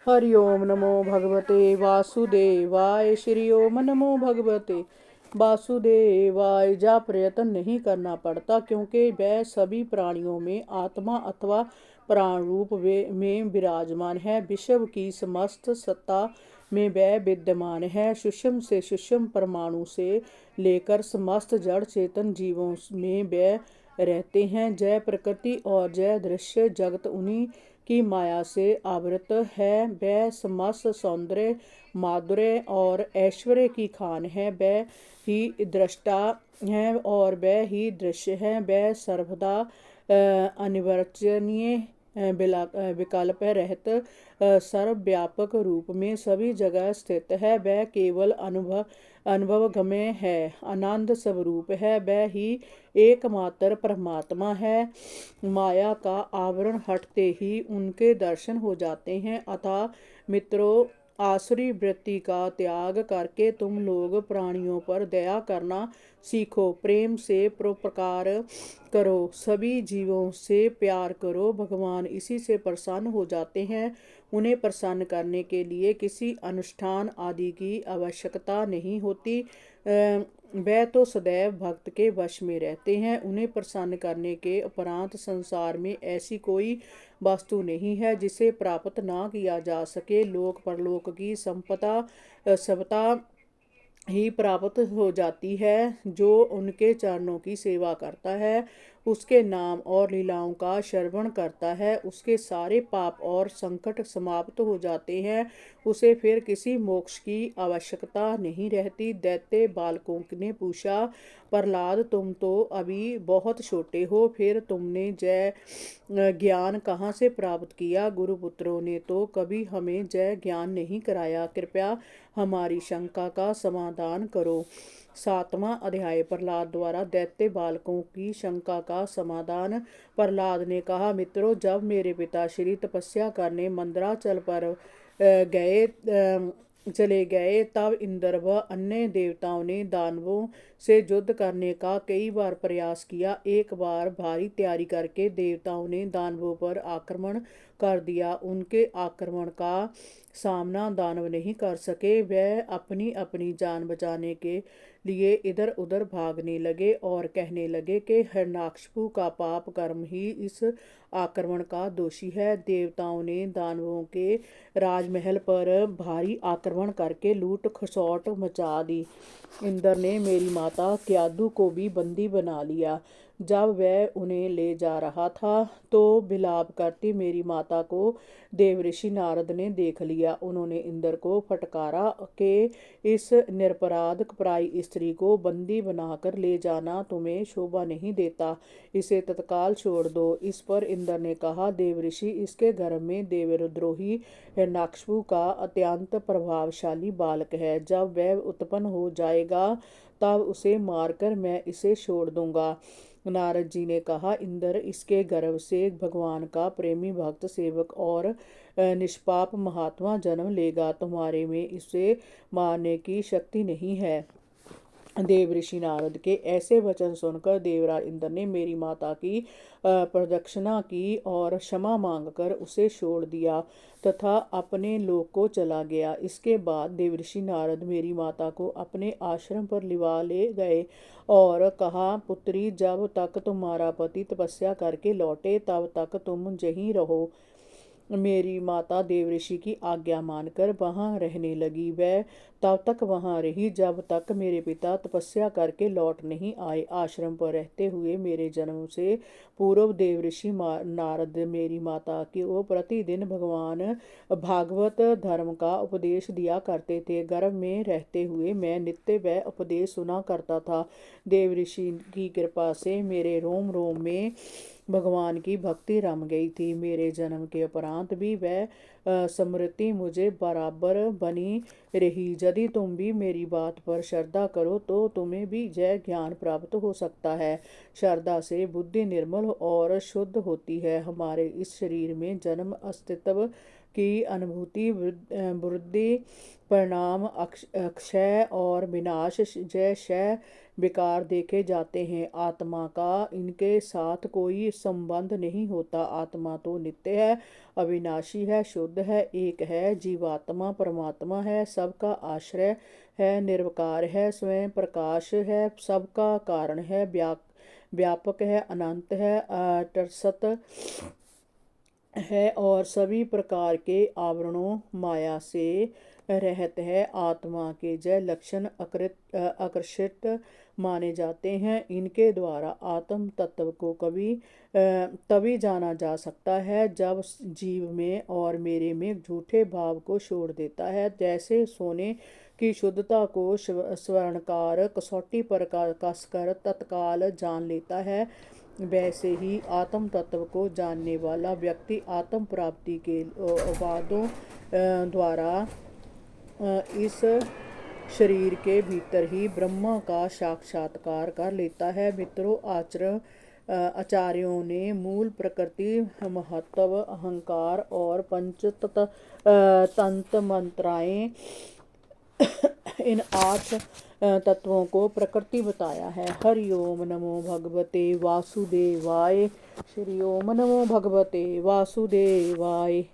हरि ओम नमो भगवते वासुदेवाय। श्री ओम नमो भगवते वासुदेवाय। जा प्रयत्न नहीं करना पड़ता, क्योंकि वह सभी प्राणियों में आत्मा अथवा प्राण रूप में विराजमान है। विश्व की समस्त सत्ता में वह विद्यमान है। सूक्ष्म से सूक्ष्म परमाणु से लेकर समस्त जड़ चेतन जीवों में वह रहते हैं। जय प्रकृति और जय दृश्य जगत उन्हीं की माया से आवृत है। वह समस्त सौंदर्य माधुर्य और ऐश्वर्य की खान है। वह ही दृष्टा है और वह ही दृश्य है। वह सर्वदा अनिवर्चनीय विकल्प रहित सर्वव्यापक रूप में सभी जगह स्थित है। वह केवल अनुभवगम्य है, आनंद स्वरूप है। वह ही एकमात्र परमात्मा है। माया का आवरण हटते ही उनके दर्शन हो जाते हैं। अतः मित्रों, आसुरी वृत्ति का त्याग करके तुम लोग प्राणियों पर दया करना सीखो। प्रेम से परोपकार करो, सभी जीवों से प्यार करो। भगवान इसी से प्रसन्न हो जाते हैं। उन्हें प्रसन्न करने के लिए किसी अनुष्ठान आदि की आवश्यकता नहीं होती। वह तो सदैव भक्त के वश में रहते हैं। उन्हें प्रसन्न करने के उपरांत संसार में ऐसी कोई वस्तु नहीं है जिसे प्राप्त ना किया जा सके। लोक परलोक की सबता ही प्राप्त हो जाती है। जो उनके चरणों की सेवा करता है, उसके नाम और लीलाओं का श्रवण करता है, उसके सारे पाप और संकट समाप्त हो जाते हैं। उसे फिर किसी मोक्ष की आवश्यकता नहीं रहती। दैत्य बालकों ने पूछा, प्रहलाद तुम तो अभी बहुत छोटे हो, फिर तुमने जय ज्ञान कहाँ से प्राप्त किया? गुरुपुत्रों ने तो कभी हमें जय ज्ञान नहीं कराया। कृपया हमारी शंका का समाधान करो। 7वां अध्याय। प्रहलाद द्वारा दैत्य बालकों की शंका का समाधान। प्रहलाद ने कहा, मित्रों, जब मेरे पिता श्री तपस्या करने मंदराचल पर चले गए, तब इंद्र व अन्य देवताओं ने दानवों से युद्ध करने का कई बार प्रयास किया। एक बार भारी तैयारी करके देवताओं ने दानवों पर आक्रमण कर दिया। उनके आक्रमण का सामना दानव नहीं कर सके। वह अपनी अपनी जान बचाने के लिए इधर उधर भागने लगे और कहने लगे कि हिरण्याकशिपु का पाप कर्म ही इस आक्रमण का दोषी है। देवताओं ने दानवों के राजमहल पर भारी आक्रमण करके लूट खसौट मचा दी। इंद्र ने मेरी माता क्यादु को भी बंदी बना लिया। जब वह उन्हें ले जा रहा था तो विलाप करती मेरी माता को देवऋषि नारद ने देख लिया। उन्होंने इंद्र को फटकारा कि इस निरपराध पराई स्त्री को बंदी बनाकर ले जाना तुम्हें शोभा नहीं देता, इसे तत्काल छोड़ दो। इस पर इंद्र ने कहा, देवऋषि, इसके गर्भ में देवद्रोही हिरण्याकशिपु का अत्यंत प्रभावशाली बालक है। जब वह उत्पन्न हो जाएगा तब उसे मारकर मैं इसे छोड़ दूंगा। नारद जी ने कहा, इंद्र, इसके गर्भ से भगवान का प्रेमी भक्त सेवक और निष्पाप महात्मा जन्म लेगा। तुम्हारे में इसे मारने की शक्ति नहीं है। देवऋषि नारद के ऐसे वचन सुनकर देवराज इंद्र ने मेरी माता की प्रदक्षिणा की और क्षमा मांगकर उसे छोड़ दिया तथा अपने लोक को चला गया। इसके बाद देवऋषि नारद मेरी माता को अपने आश्रम पर लिवा ले गए और कहा, पुत्री, जब तक तुम्हारा पति तपस्या करके लौटे तब तक तुम यहीं रहो। मेरी माता देवऋषि की आज्ञा मानकर वहां रहने लगी। वह तब तक वहां रही जब तक मेरे पिता तपस्या करके लौट नहीं आए। आश्रम पर रहते हुए मेरे जन्म से पूर्व देवऋषि नारद मेरी माता को प्रतिदिन भगवान भागवत धर्म का उपदेश दिया करते थे। गर्भ में रहते हुए मैं नित्य वह उपदेश सुना करता था। देवऋषि की कृपा से मेरे रोम रोम में भगवान की भक्ति रम गई थी। मेरे जन्म के उपरांत भी वह स्मृति मुझे बराबर बनी रही। यदि तुम भी मेरी बात पर श्रद्धा करो तो तुम्हें भी जय ज्ञान प्राप्त हो सकता है। श्रद्धा से बुद्धि निर्मल और शुद्ध होती है। हमारे इस शरीर में जन्म अस्तित्व की अनुभूति, वृद्धि, परिणाम, अक्षय और विनाश जैसे विकार देखे जाते हैं। आत्मा का इनके साथ कोई संबंध नहीं होता। आत्मा तो नित्य है, अविनाशी है, शुद्ध है, एक है। जीवात्मा परमात्मा है, सबका आश्रय है, निर्विकार है, स्वयं प्रकाश है, सबका कारण है, व्यापक है, अनंत है, अतर्सत है और सभी प्रकार के आवरणों माया से रहित है। आत्मा के जय लक्षण आकर्षित माने जाते हैं। इनके द्वारा आत्म तत्व को तभी जाना जा सकता है जब जीव में और मेरे में झूठे भाव को छोड़ देता है। जैसे सोने की शुद्धता को स्वर्णकार कसौटी पर कसकर तत्काल जान लेता है, वैसे ही आत्म तत्व को जानने वाला व्यक्ति आत्म प्राप्ति के वादों द्वारा इस शरीर के भीतर ही ब्रह्म का साक्षात्कार कर लेता है। मित्रों, आचार्यों ने मूल प्रकृति, महत्व, अहंकार और पंच तंत्र मंत्राएं इन 8 तत्वों को प्रकृति बताया है। हरि ओम नमो भगवते वासुदेवाय। श्री ओम नमो भगवते वासुदेवाय।